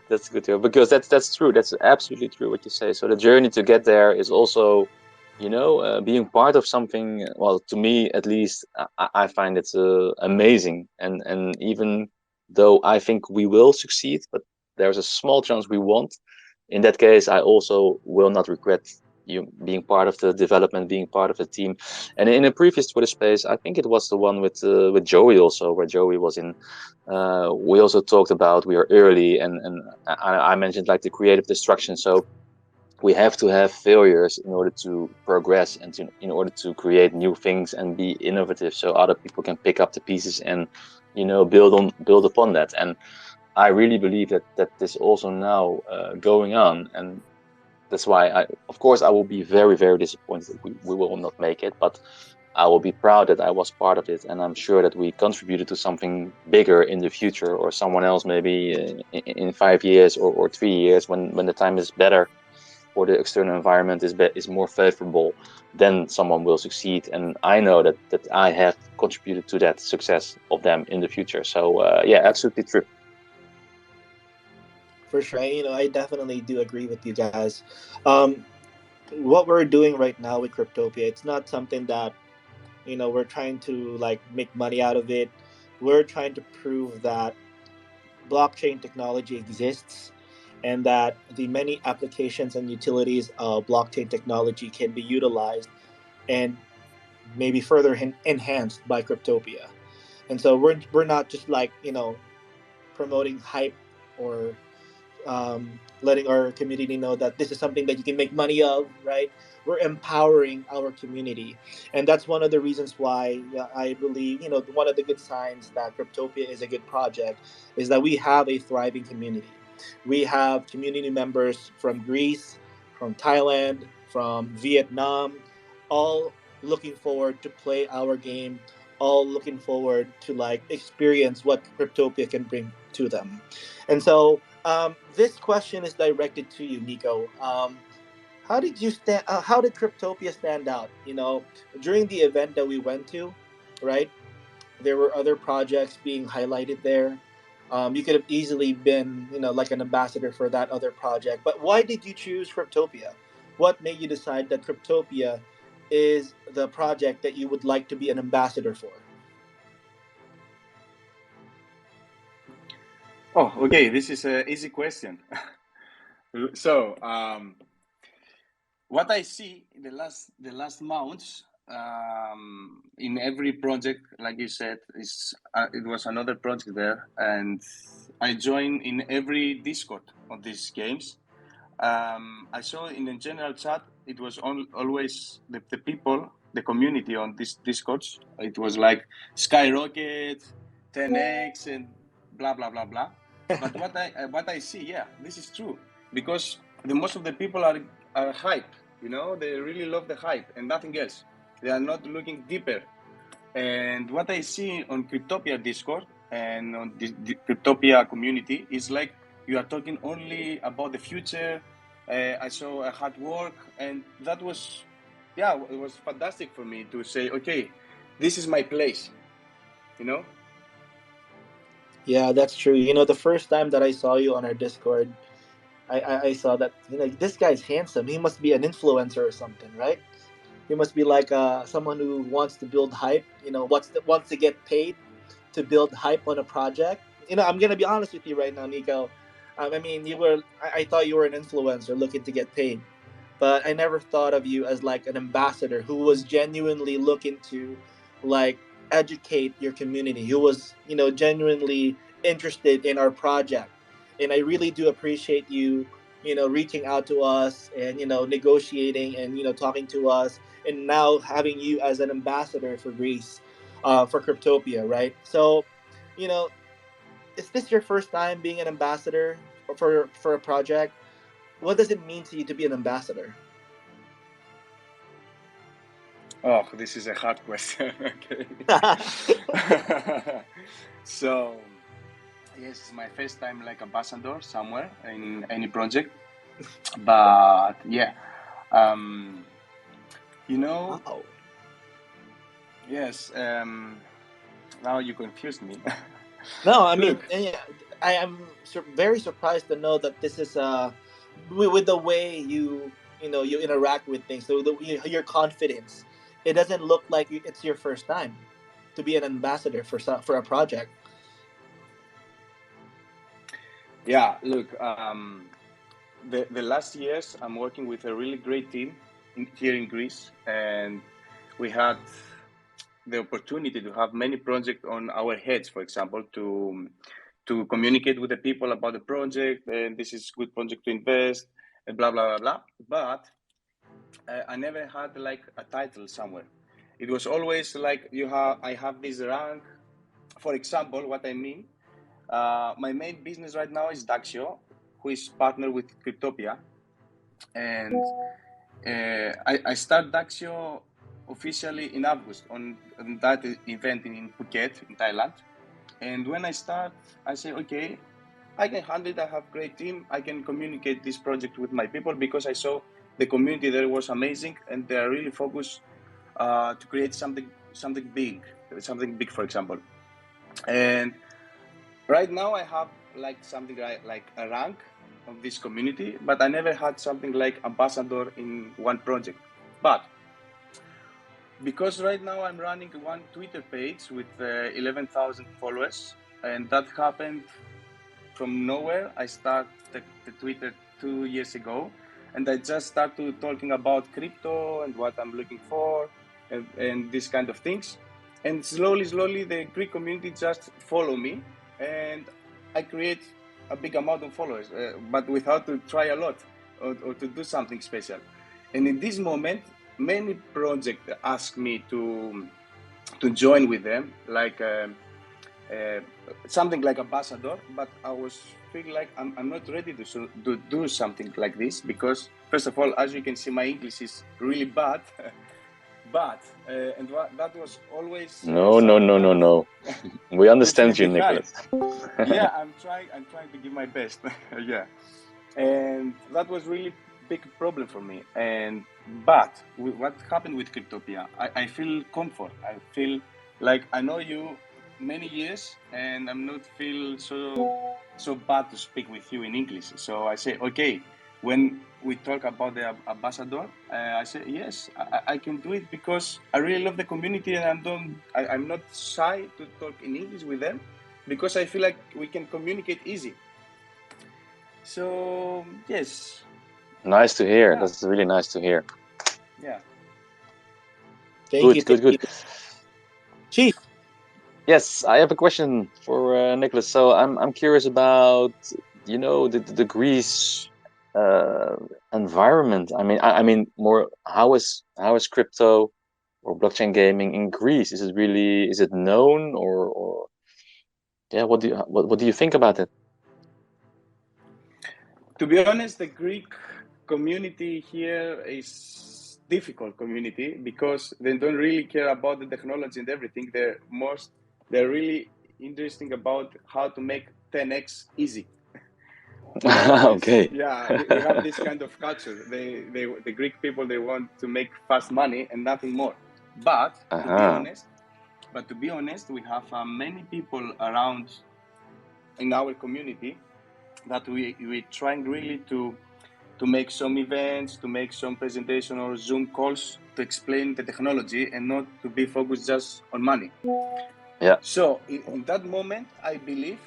That's good to hear because that's true. That's absolutely true what you say. So the journey to get there is also, being part of something. Well, to me at least, I find it's amazing, and even though I think we will succeed, but there's a small chance we won't. In that case, I also will not regret you being part of the development, being part of the team. And in a previous Twitter space, I think it was the one with Joey also, where Joey was in. We also talked about we are early, and I mentioned like the creative destruction. So we have to have failures in order to progress and in order to create new things and be innovative, so other people can pick up the pieces and build upon that. And I really believe that this also now going on, and that's why of course, I will be very, very disappointed that we will not make it, but I will be proud that I was part of it, and I'm sure that we contributed to something bigger in the future, or someone else maybe in 5 years or 3 years, when the time is better or the external environment is more favorable, then someone will succeed. And I know that I have contributed to that success of them in the future. So yeah, absolutely true. For sure. I definitely do agree with you guys. Um, what we're doing right now with Cryptopia, it's not something that we're trying to like make money out of it. We're trying to prove that blockchain technology exists and that the many applications and utilities of blockchain technology can be utilized and maybe further enhanced by Cryptopia. And so we're not just like promoting hype or letting our community know that this is something that you can make money of, right? We're empowering our community, and that's one of the reasons why I believe one of the good signs that Cryptopia is a good project is that we have a thriving community. We have community members from Greece, from Thailand, from Vietnam, all looking forward to play our game, all looking forward to like experience what Cryptopia can bring to them. And so this question is directed to you, Nico. How did you stand? How did Cryptopia stand out? During the event that we went to, right? There were other projects being highlighted there. You could have easily been, like an ambassador for that other project. But why did you choose Cryptopia? What made you decide that Cryptopia is the project that you would like to be an ambassador for? Oh, okay. This is an easy question. So, what I see in the last months, in every project, like you said, is it was another project there, and I join in every Discord of these games. I saw in the general chat it was always the people, the community on this Discords. It was like skyrocket, 10x, and blah blah blah blah. But what I see, yeah, this is true, because the most of the people are hype. They really love the hype and nothing else. They are not looking deeper. And what I see on Cryptopia Discord and on the Cryptopia community is like you are talking only about the future. I saw a hard work, and that was, yeah, it was fantastic for me to say, okay, this is my place, you know? Yeah, that's true. The first time that I saw you on our Discord, I saw that this guy's handsome. He must be an influencer or something, right? He must be like someone who wants to build hype. Wants to get paid to build hype on a project. I'm gonna be honest with you right now, Nico. I mean, I thought you were an influencer looking to get paid, but I never thought of you as like an ambassador who was genuinely looking to like educate your community, who was genuinely interested in our project. And I really do appreciate you reaching out to us and negotiating and talking to us, and now having you as an ambassador for Greece, for Cryptopia, right? So you know is this your first time being an ambassador for a project? What does it mean to you to be an ambassador? Oh, this is a hard question. Okay. So, yes, it's my first time like ambassador somewhere in any project. But yeah, um, you know, Wow. yes, now you confused me. No, I mean, Look, yeah, I am very surprised to know that this is with the way you interact with things, so your confidence. It doesn't look like it's your first time to be an ambassador for a project. Yeah, look, the last years I'm working with a really great team here in Greece, and we had the opportunity to have many projects on our heads, for example, to communicate with the people about the project, and this is good project to invest, and blah blah blah blah. But I never had like a title somewhere. It was always like I have this rank. For example, what I mean, my main business right now is Daxio, who is partner with Cryptopia, and I start Daxio officially in August on that event in Phuket, in Thailand. And when I start, I say, okay, I can handle it. I have great team. I can communicate this project with my people because I saw the community there was amazing and they are really focused to create something big, for example. And right now I have like something like a rank of this community, but I never had something like ambassador in one project. But because right now I'm running one Twitter page with 11,000 followers, and that happened from nowhere. I started the Twitter 2 years ago, and I just started talking about crypto and what I'm looking for, and these kind of things. And slowly, the Greek community just follow me, and I create a big amount of followers, but without to try a lot or to do something special. And in this moment, many projects ask me to join with them, like. Uh, Something like ambassador, but I was feeling like I'm not ready to do something like this because first of all, as you can see, my English is really bad. But that was always No, no, something no, that no, no. We puts me understand you, behind. Nicholas. Yeah, I'm trying to give my best. Yeah, and that was really big problem for me. And but what happened with Cryptopia, I feel comfort. I feel like I know you many years and I'm not feel so bad to speak with you in English. So I say, okay, when we talk about the ambassador, I say yes, I can do it because I really love the community and I'm not shy to talk in English with them because I feel like we can communicate easy. So yes, Nice to hear. yeah, That's really nice to hear. yeah. Thank you, Good, thank good, good. you, Chief. Yes, I have a question for Nicholas. So I'm curious about, the Greece uh, environment. I mean more how is crypto or blockchain gaming in Greece? Is it known or yeah, what do you think about it? To be honest, the Greek community here is difficult community because they don't really care about the technology and everything. They're really interesting about how to make 10x easy. You know this, Okay. yeah. We have this kind of culture. The Greek people they want to make fast money and nothing more. But to be Uh-huh. honest, we have many people around in our community that we trying really to make some events, to make some presentation or Zoom calls to explain the technology and not to be focused just on money. Yeah. So in that moment, I believe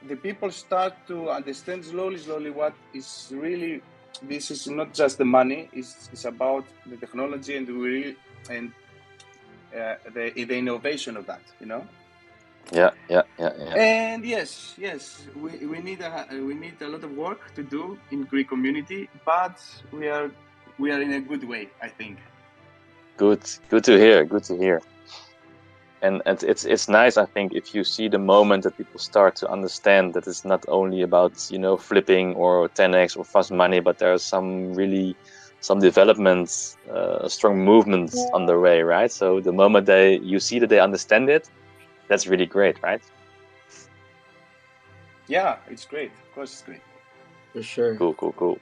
the people start to understand slowly what is really. This is not just the money; it's about the technology and and the innovation of that. You know. Yeah, yeah, yeah, yeah. And yes, we need a lot of work to do in Greek community, but we are in a good way, I think. Good, good to hear. Good to hear. And it's nice, I think, if you see the moment that people start to understand that it's not only about, flipping or 10x or fast money, but there are some developments, strong movements on the way, right? So the moment you see that they understand it, that's really great, right? Yeah, it's great. Of course, it's great. For sure. Cool, cool, cool.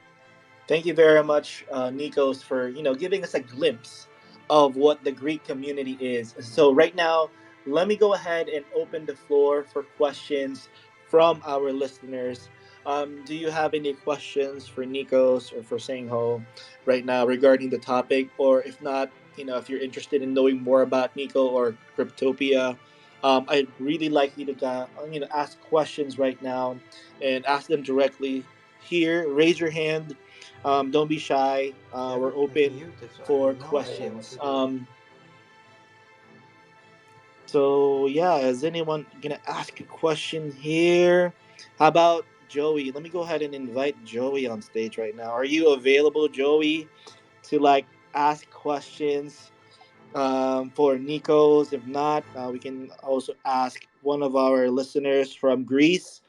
Thank you very much, Nikos, for giving us a glimpse of what the Greek community is. So right now, let me go ahead and open the floor for questions from our listeners. Do you have any questions for Nikos or for Sangho right now regarding the topic? Or if not, if you're interested in knowing more about Nico or Cryptopia, I'd really like you to ask questions right now and ask them directly. Here, raise your hand. Don't be shy. We're open for questions. So yeah, is anyone gonna ask a question here? How about Joey? Let me go ahead and invite Joey on stage right now. Are you available, Joey, to ask questions for Nikos? If not, we can also ask one of our listeners from Greece.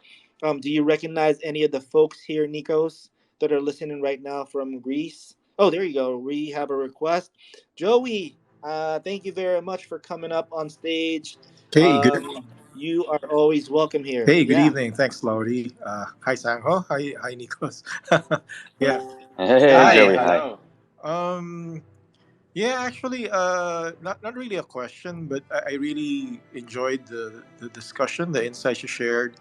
Do you recognize any of the folks here, Nikos, that are listening right now from Greece? Oh, there you go. We have a request. Joey, thank you very much for coming up on stage. Hey, good. You are always welcome here. Hey, good Yeah. evening. Thanks, Laurie. Hi, Sangho. Hi, Nikos. Yeah. Hey, Hi, Joey. Um. Hi. hello. Um. Yeah. Actually, not really a question, but I really enjoyed the discussion, the insights you shared.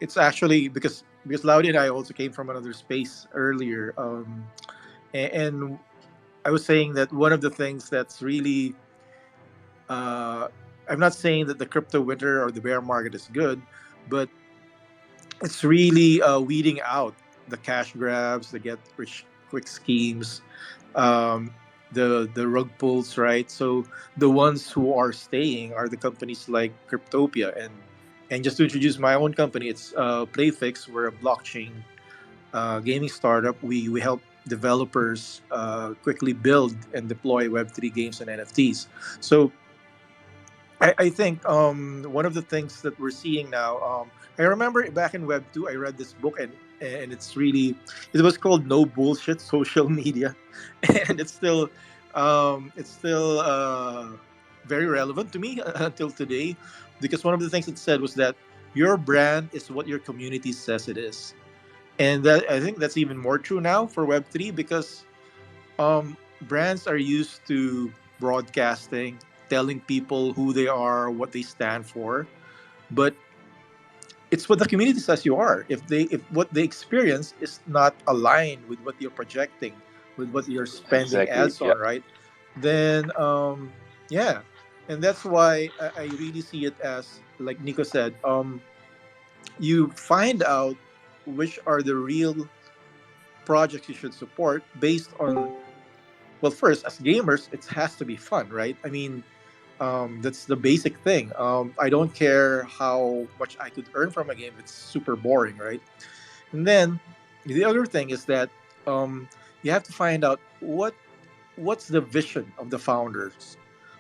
It's actually because Laurie and I also came from another space earlier. And I was saying that one of the things that's really uh, I'm not saying that the crypto winter or the bear market is good, but it's really weeding out the cash grabs, the get rich quick schemes, um, the rug pulls, right? So the ones who are staying are the companies like Cryptopia and just to introduce my own company, it's Playfix. We're a blockchain gaming startup. We help developers quickly build and deploy Web3 games and NFTs. So I think one of the things that we're seeing now, I remember back in Web 2, I read this book and it was called No Bullshit Social Media. And it's still very relevant to me until today because one of the things it said was that your brand is what your community says it is. And that I think that's even more true now for Web3 because brands are used to broadcasting, telling people who they are, what they stand for, but it's what the community says you are. If what they experience is not aligned with what you're projecting, with what you're spending Exactly. ads Yeah. on, right? Then yeah, and that's why I really see it as like Nico said. You find out which are the real projects you should support based on well first as gamers it has to be fun, right? I mean that's the basic thing. I don't care how much I could earn from a game if it's super boring, right? And then the other thing is that you have to find out what's the vision of the founders,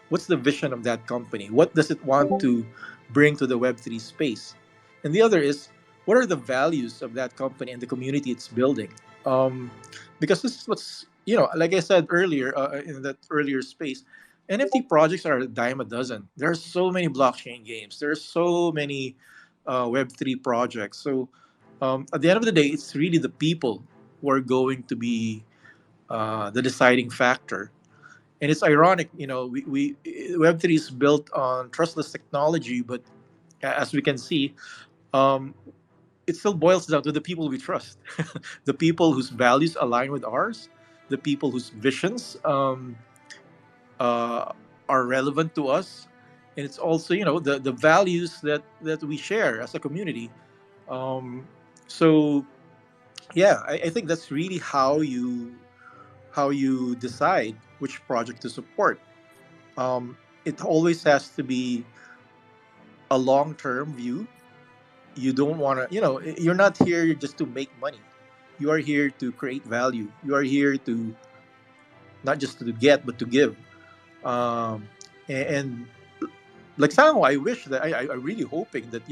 what's the vision of that company, what does it want to bring to the Web3 space, and the other is what are the values of that company and the community it's building. Because this is what's like I said earlier in that earlier space, NFT projects are a dime a dozen. There are so many blockchain games, there are so many Web3 projects. So at the end of the day it's really the people who are going to be the deciding factor. And it's ironic, we Web3 is built on trustless technology, but as we can see, um, it still boils down to the people we trust, the people whose values align with ours, the people whose visions uh, are relevant to us, and it's also the values that we share as a community. Um, so yeah, I think that's really how you decide which project to support. It always has to be a long term view. You don't want to, you're not here just to make money. You are here to create value. You are here to not just to get, but to give. And like somehow, I wish that I'm really hoping that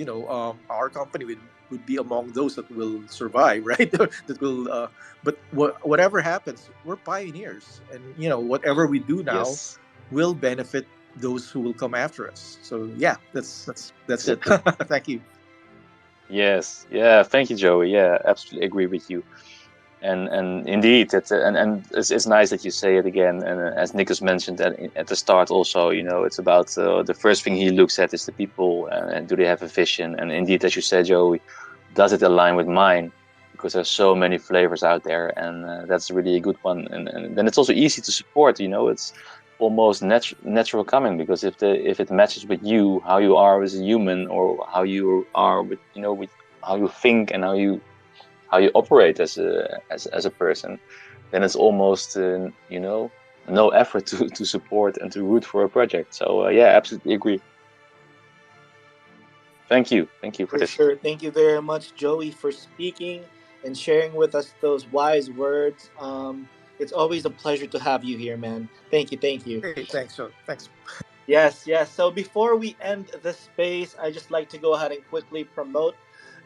our company would be among those that will survive, right? that will. But whatever happens, we're pioneers, and whatever we do now Yes. will benefit those who will come after us. So yeah, that's it. Exactly. Thank you. Yes. Yeah. Thank you, Joey. Yeah, absolutely agree with you. And indeed, and it's nice that you say it again. And as Nicholas mentioned at the start, also, it's about the first thing he looks at is the people, and do they have a vision? And indeed, as you said, Joey, does it align with mine? Because there's so many flavors out there, and that's really a good one. And then it's also easy to support. It's almost natural coming, because if it matches with you, how you are as a human, or how you are with with how you think and how you operate as a person, then it's almost no effort to support and to root for a project. So yeah, absolutely agree. Thank you for For this. sure. Thank you very much, Joey, for speaking and sharing with us those wise words. It's always a pleasure to have you here, man. Thank you. Thank you. Hey, thanks. So thanks. Yes, yes. So before we end this space, I just like to go ahead and quickly promote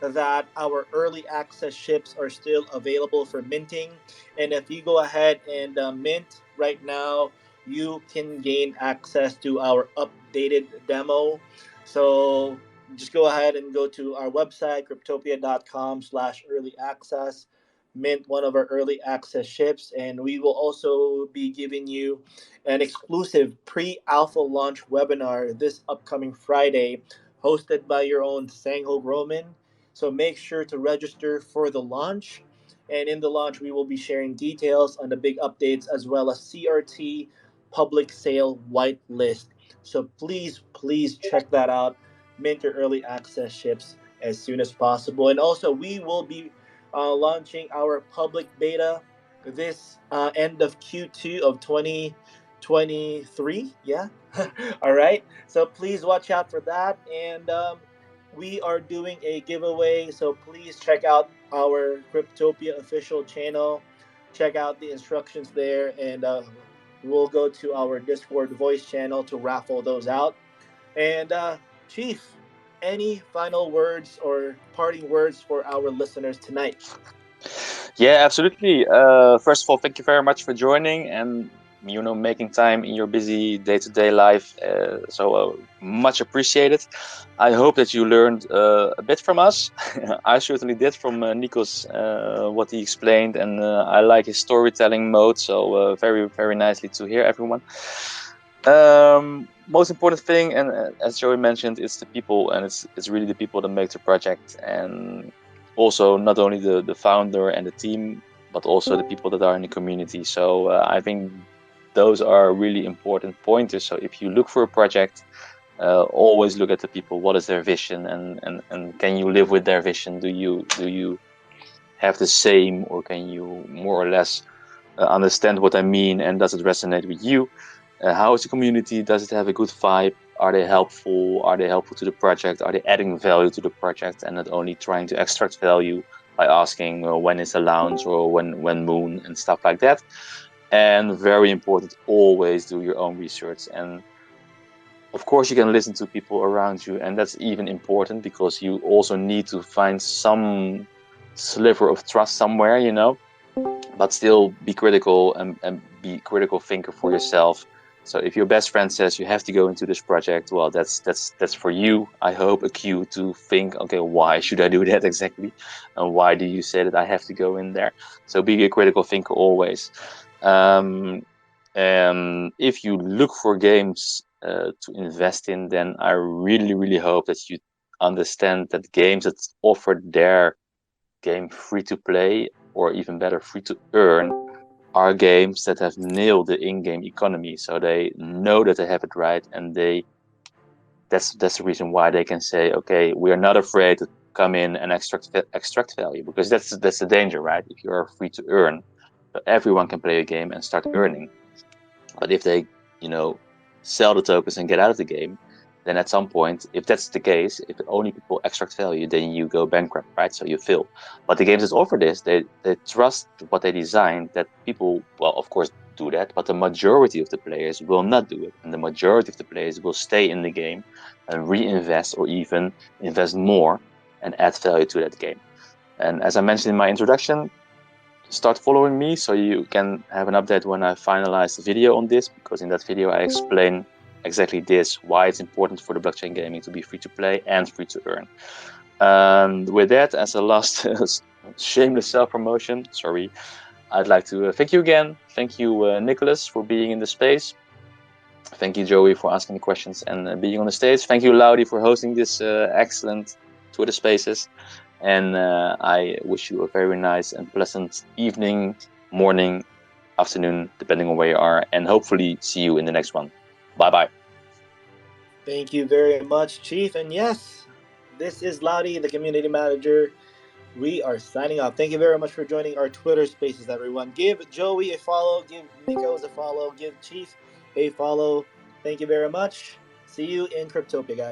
that our early access ships are still available for minting. And if you go ahead and mint right now, you can gain access to our updated demo. So just go ahead and go to our website, cryptopia.com/early access, mint one of our early access ships, and we will also be giving you an exclusive pre alpha launch webinar this upcoming Friday, hosted by your own Sangho Groman. So make sure to register for the launch. And in the launch, we will be sharing details on the big updates as well as CRT public sale whitelist. So please check that out. Mint your early access ships as soon as possible. And also, we will be launching our public beta this end of Q2 of 2023. Yeah. All right. So please watch out for that. And we are doing a giveaway. So please check out our Cryptopia official channel. Check out the instructions there. And we'll go to our Discord voice channel to raffle those out. And Chief, any final words or parting words for our listeners tonight? Yeah, absolutely. First of all, thank you very much for joining and making time in your busy day-to-day life. So much appreciated. I hope that you learned a bit from us. I certainly did from Nikos, what he explained, and I like his storytelling mode. So very very nicely to hear everyone. Most important thing, and as Joey mentioned, it's the people, and it's really the people that make the project, and also not only the founder and the team, but also the people that are in the community. So I think those are really important pointers. So if you look for a project, always look at the people. What is their vision, and can you live with their vision? Do you have the same, or can you more or less understand what I mean, and does it resonate with you? How is the community? Does it have a good vibe? Are they helpful? Are they helpful to the project? Are they adding value to the project, and not only trying to extract value by asking when is the launch, or when moon, and stuff like that? And very important, always do your own research. And of course, you can listen to people around you, and that's even important, because you also need to find some sliver of trust somewhere, but still be critical, and be critical thinker for yourself. So if your best friend says you have to go into this project, well, that's for you, I hope, a cue to think, okay, why should I do that exactly, and why do you say that I have to go in there? So be a critical thinker always. And if you look for games to invest in, then I really really hope that you understand that games that offer their game free to play, or even better, free to earn, are games that have nailed the in-game economy. So they know that they have it right, and that's the reason why they can say, okay, we are not afraid to come in and extract value, because that's the danger, right? If you are free to earn, so everyone can play a game and start earning. But if they, you know, sell the tokens and get out of the game, then at some point, if that's the case, if only people extract value, then you go bankrupt, right? So you fail. But the games that offer this, they trust what they designed, that people, well, of course, do that, but the majority of the players will not do it. And the majority of the players will stay in the game and reinvest, or even invest more and add value to that game. And as I mentioned in my introduction, start following me so you can have an update when I finalize the video on this, because in that video I explain exactly this, why it's important for the blockchain gaming to be free to play and free to earn. And with that, as a last shameless self-promotion, sorry, I'd like to thank you again. Thank you, Nicholas, for being in the space. Thank you, Joey, for asking the questions and being on the stage. Thank you, Laudi, for hosting this excellent Twitter Spaces. And I wish you a very nice and pleasant evening, morning, afternoon, depending on where you are, and hopefully see you in the next one. Bye bye. Thank you very much, Chief. And yes, this is Laudy, the community manager. We are signing off. Thank you very much for joining our Twitter spaces, everyone. Give Joey a follow, give Nico's a follow, give Chief a follow. Thank you very much. See you in Cryptopia, guys.